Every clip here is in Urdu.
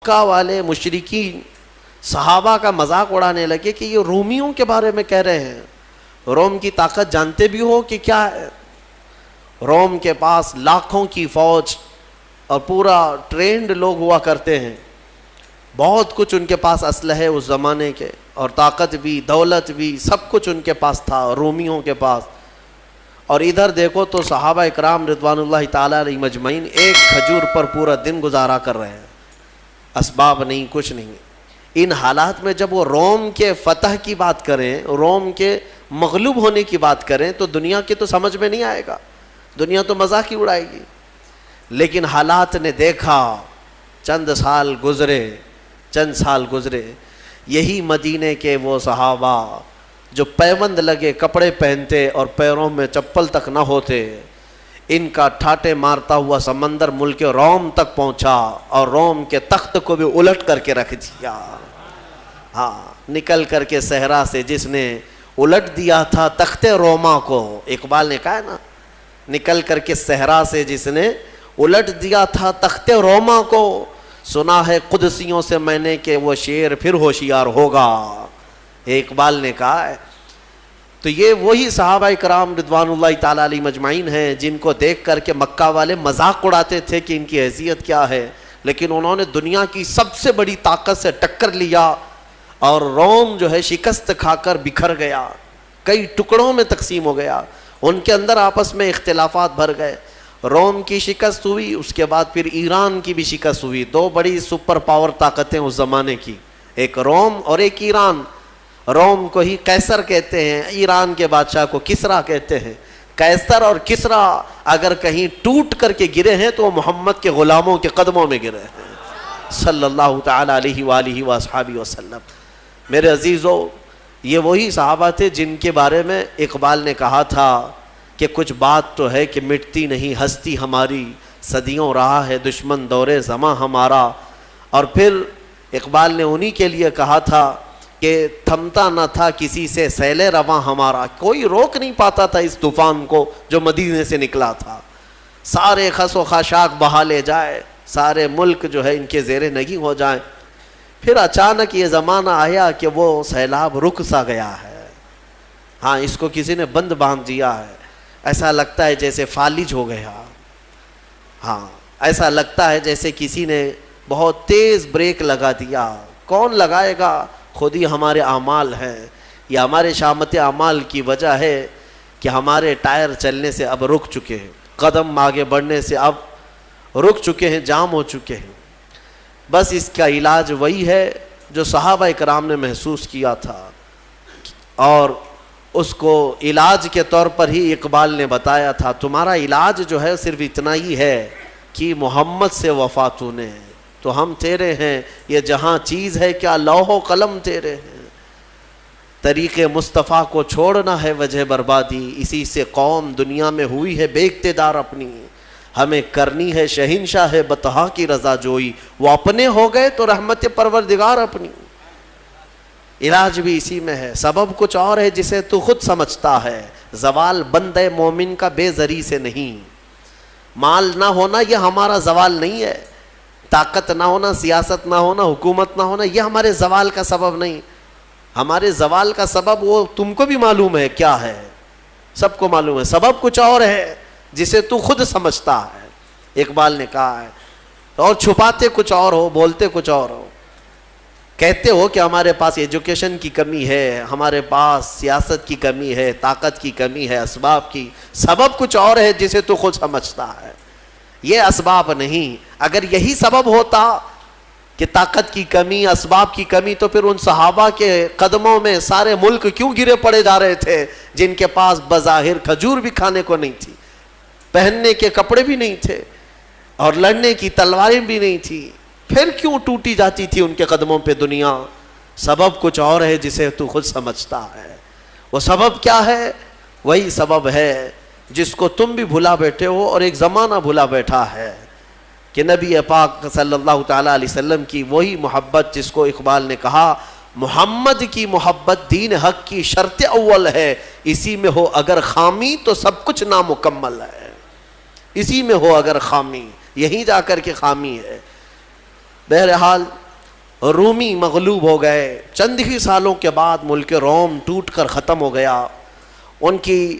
مکہ والے مشرکین صحابہ کا مذاق اڑانے لگے کہ یہ رومیوں کے بارے میں کہہ رہے ہیں. روم کی طاقت جانتے بھی ہو کہ کیا ہے؟ روم کے پاس لاکھوں کی فوج اور پورا ٹرینڈ لوگ ہوا کرتے ہیں. بہت کچھ ان کے پاس اسلحے اس زمانے کے، اور طاقت بھی، دولت بھی، سب کچھ ان کے پاس تھا رومیوں کے پاس. اور ادھر دیکھو تو صحابہ اکرام رضوان اللہ تعالیٰ علیہ مجمعین ایک کھجور پر پورا دن گزارا کر رہے ہیں، اسباب نہیں، کچھ نہیں. ان حالات میں جب وہ روم کے فتح کی بات کریں، روم کے مغلوب ہونے کی بات کریں، تو دنیا کے تو سمجھ میں نہیں آئے گا، دنیا تو مذاق ہی اڑائے گی. لیکن حالات نے دیکھا، چند سال گزرے، یہی مدینے کے وہ صحابہ جو پیوند لگے کپڑے پہنتے اور پیروں میں چپل تک نہ ہوتے، ان کا ٹھاٹے مارتا ہوا سمندر ملک روم تک پہنچا اور روم کے تخت کو بھی الٹ کر کے رکھ دیا. ہاں، نکل کر کے صحرا سے جس نے الٹ دیا تھا تخت روما کو، اقبال نے کہا ہے نا، نکل کر کے صحرا سے جس نے الٹ دیا تھا تخت روما کو، سنا ہے قدسیوں سے میں نے کہ وہ شیر پھر ہوشیار ہوگا. اقبال نے کہا ہے. تو یہ وہی صحابہ کرام رضوان اللہ تعالیٰ علیہ مجمعین ہیں جن کو دیکھ کر کے مکہ والے مذاق اڑاتے تھے کہ ان کی حیثیت کیا ہے، لیکن انہوں نے دنیا کی سب سے بڑی طاقت سے ٹکر لیا، اور روم جو ہے شکست کھا کر بکھر گیا، کئی ٹکڑوں میں تقسیم ہو گیا. ان کے اندر آپس میں اختلافات بھر گئے. روم کی شکست ہوئی، اس کے بعد پھر ایران کی بھی شکست ہوئی. دو بڑی سپر پاور طاقتیں اس زمانے کی، ایک روم اور ایک ایران. روم کو ہی قیصر کہتے ہیں، ایران کے بادشاہ کو کسرا کہتے ہیں. قیصر اور کسرا اگر کہیں ٹوٹ کر کے گرے ہیں تو وہ محمد کے غلاموں کے قدموں میں گرے ہیں صلی اللہ تعالی علیہ وآلہ وصحبہ وسلم. میرے عزیزو، یہ وہی صحابہ تھے جن کے بارے میں اقبال نے کہا تھا کہ کچھ بات تو ہے کہ مٹتی نہیں ہستی ہماری، صدیوں رہا ہے دشمن دور زماں ہمارا. اور پھر اقبال نے انہی کے لیے کہا تھا کہ تھمتا نہ تھا کسی سے سیل رواں ہمارا، کوئی روک نہیں پاتا تھا اس طوفان کو جو مدینے سے نکلا تھا. سارے خس و خاشاک بہا لے جائے، سارے ملک جو ہے ان کے زیر نگی ہو جائیں. پھر اچانک یہ زمانہ آیا کہ وہ سیلاب رک سا گیا ہے. ہاں، اس کو کسی نے بند باندھ دیا ہے، ایسا لگتا ہے جیسے فالج ہو گیا. ہاں، ایسا لگتا ہے جیسے کسی نے بہت تیز بریک لگا دیا. کون لگائے گا؟ خود ہی ہمارے اعمال ہیں. یہ ہمارے شامت اعمال کی وجہ ہے کہ ہمارے ٹائر چلنے سے اب رک چکے ہیں، قدم آگے بڑھنے سے اب رک چکے ہیں، جام ہو چکے ہیں. بس اس کا علاج وہی ہے جو صحابہ کرام نے محسوس کیا تھا، اور اس کو علاج کے طور پر ہی اقبال نے بتایا تھا. تمہارا علاج جو ہے صرف اتنا ہی ہے کہ محمد سے وفا تو نے، تو ہم تیرے ہیں. یہ جہاں چیز ہے کیا لوح و قلم تیرے ہیں. طریق مصطفیٰ کو چھوڑنا ہے وجہ بربادی، اسی سے قوم دنیا میں ہوئی ہے بے اقتدار اپنی. ہمیں کرنی ہے شہنشاہ بطحا کی رضا جوئی، وہ اپنے ہو گئے تو رحمت پروردگار اپنی. علاج بھی اسی میں ہے. سبب کچھ اور ہے جسے تو خود سمجھتا ہے، زوال بندے مومن کا بے زری سے نہیں. مال نہ ہونا یہ ہمارا زوال نہیں ہے، طاقت نہ ہونا، سیاست نہ ہونا، حکومت نہ ہونا، یہ ہمارے زوال کا سبب نہیں. ہمارے زوال کا سبب وہ تم کو بھی معلوم ہے کیا ہے، سب کو معلوم ہے. سبب کچھ اور ہے جسے تو خود سمجھتا ہے، اقبال نے کہا ہے. اور چھپاتے کچھ اور ہو، بولتے کچھ اور ہو. کہتے ہو کہ ہمارے پاس ایجوکیشن کی کمی ہے، ہمارے پاس سیاست کی کمی ہے، طاقت کی کمی ہے، اسباب کی. سبب کچھ اور ہے جسے تو خود سمجھتا ہے، یہ اسباب نہیں. اگر یہی سبب ہوتا کہ طاقت کی کمی، اسباب کی کمی، تو پھر ان صحابہ کے قدموں میں سارے ملک کیوں گرے پڑے جا رہے تھے جن کے پاس بظاہر کھجور بھی کھانے کو نہیں تھی، پہننے کے کپڑے بھی نہیں تھے، اور لڑنے کی تلواریں بھی نہیں تھی. پھر کیوں ٹوٹی جاتی تھی ان کے قدموں پہ دنیا؟ سبب کچھ اور ہے جسے تو خود سمجھتا ہے. وہ سبب کیا ہے؟ وہی سبب ہے جس کو تم بھی بھلا بیٹھے ہو اور ایک زمانہ بھلا بیٹھا ہے، کہ نبی پاک صلی اللہ تعالیٰ علیہ وسلم کی وہی محبت جس کو اقبال نے کہا محمد کی محبت دین حق کی شرط اول ہے، اسی میں ہو اگر خامی تو سب کچھ نامکمل ہے. اسی میں ہو اگر خامی، یہیں جا کر کے خامی ہے. بہرحال رومی مغلوب ہو گئے، چند ہی سالوں کے بعد ملک روم ٹوٹ کر ختم ہو گیا، ان کی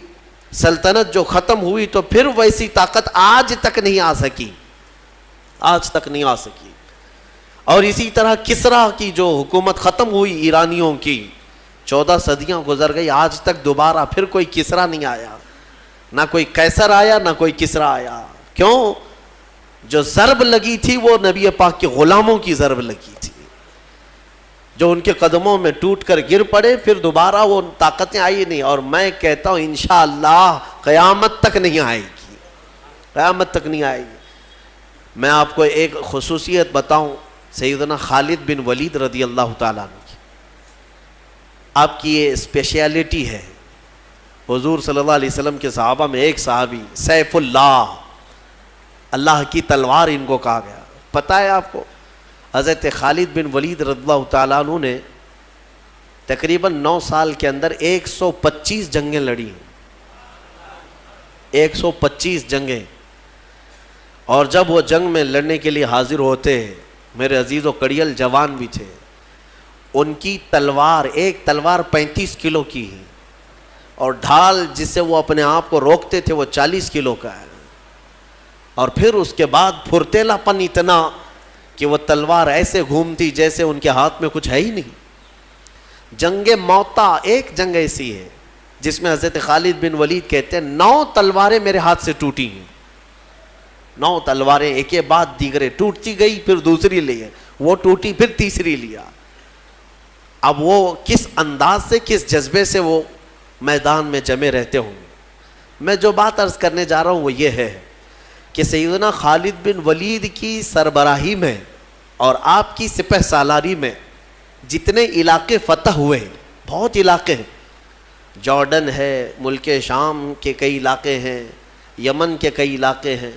سلطنت جو ختم ہوئی تو پھر ویسی طاقت آج تک نہیں آ سکی، آج تک نہیں آ سکی۔ اور اسی طرح کسرا کی جو حکومت ختم ہوئی ایرانیوں کی، 14 صدیاں گزر گئی، آج تک دوبارہ پھر کوئی کسرا نہیں آیا، نہ کوئی قیصر آیا نہ کوئی کسرا آیا۔ کیوں؟ جو ضرب لگی تھی وہ نبی پاک کے غلاموں کی ضرب لگی تھی، جو ان کے قدموں میں ٹوٹ کر گر پڑے، پھر دوبارہ وہ طاقتیں آئی نہیں۔ اور میں کہتا ہوں انشاءاللہ قیامت تک نہیں آئے گی، قیامت تک نہیں آئے گی۔ میں آپ کو ایک خصوصیت بتاؤں سیدنا خالد بن ولید رضی اللہ تعالیٰ عنہ کی، آپ کی یہ اسپیشیلٹی ہے۔ حضور صلی اللہ علیہ وسلم کے صحابہ میں ایک صحابی سیف اللہ، اللہ کی تلوار ان کو کہا گیا۔ پتہ ہے آپ کو حضرت خالد بن ولید رضی اللہ تعالیٰ عنہ نے تقریباً 9 سال کے اندر 125 جنگیں لڑی، 125 جنگیں۔ اور جب وہ جنگ میں لڑنے کے لیے حاضر ہوتے، میرے عزیز و کڑیل جوان بھی تھے، ان کی تلوار، ایک تلوار 35 کلو کی ہے، اور ڈھال جس سے وہ اپنے آپ کو روکتے تھے وہ 40 کلو کا ہے، اور پھر اس کے بعد پھرتیلا پن اتنا کہ وہ تلوار ایسے گھومتی جیسے ان کے ہاتھ میں کچھ ہے ہی نہیں۔ جنگ موتا ایک جنگ ایسی ہے جس میں حضرت خالد بن ولید کہتے ہیں 9 تلواریں میرے ہاتھ سے ٹوٹی ہیں، 9 تلواریں ایک کے بعد دیگرے ٹوٹتی گئی، پھر دوسری لی، وہ ٹوٹی پھر تیسری لیا۔ اب وہ کس انداز سے، کس جذبے سے وہ میدان میں جمے رہتے ہوں گے۔ میں جو بات عرض کرنے جا رہا ہوں وہ یہ ہے کہ سیدنا خالد بن ولید کی سربراہی میں اور آپ کی سپہ سالاری میں جتنے علاقے فتح ہوئے، بہت علاقے ہیں، جارڈن ہے، ملک شام کے کئی علاقے ہیں، یمن کے کئی علاقے ہیں،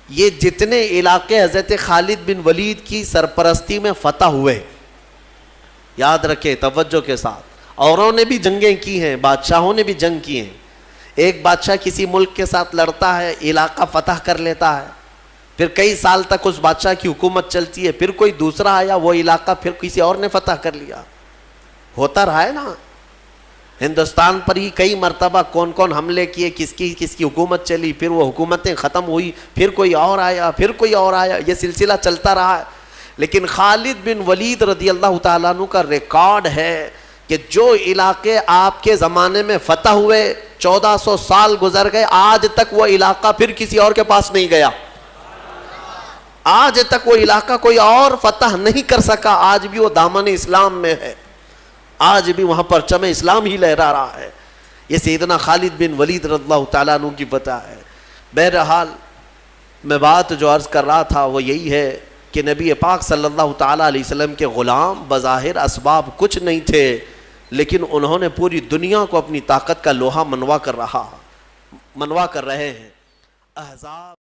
یہ جتنے علاقے حضرت خالد بن ولید کی سرپرستی میں فتح ہوئے، یاد رکھیں توجہ کے ساتھ، اوروں نے بھی جنگیں کی ہیں، بادشاہوں نے بھی جنگ کی ہیں۔ ایک بادشاہ کسی ملک کے ساتھ لڑتا ہے، علاقہ فتح کر لیتا ہے، پھر کئی سال تک اس بادشاہ کی حکومت چلتی ہے، پھر کوئی دوسرا آیا، وہ علاقہ پھر کسی اور نے فتح کر لیا، ہوتا رہا ہے نا۔ ہندوستان پر ہی کئی مرتبہ کون کون حملے کیے، کس کی حکومت چلی، پھر وہ حکومتیں ختم ہوئی، پھر کوئی اور آیا، پھر کوئی اور آیا، یہ سلسلہ چلتا رہا ہے۔ لیکن خالد بن ولید رضی اللہ تعالیٰ عنہ کا ریکارڈ ہے کہ جو علاقے آپ کے زمانے میں فتح ہوئے، 1400 سال گزر گئے، آج تک وہ علاقہ پھر کسی اور کے پاس نہیں گیا، آج تک وہ علاقہ کوئی اور فتح نہیں کر سکا، آج بھی وہ دامن اسلام میں ہے، آج بھی وہاں پرچم اسلام ہی لہرا رہا ہے۔ یہ سیدنا خالد بن ولید رضی اللہ تعالیٰ عنہ کی فتح ہے۔ بہرحال میں بات جو عرض کر رہا تھا وہ یہی ہے کہ نبی پاک صلی اللہ تعالیٰ علیہ وسلم کے غلام بظاہر اسباب کچھ نہیں تھے، لیکن انہوں نے پوری دنیا کو اپنی طاقت کا لوہا منوا کر رہے ہیں۔ احزاب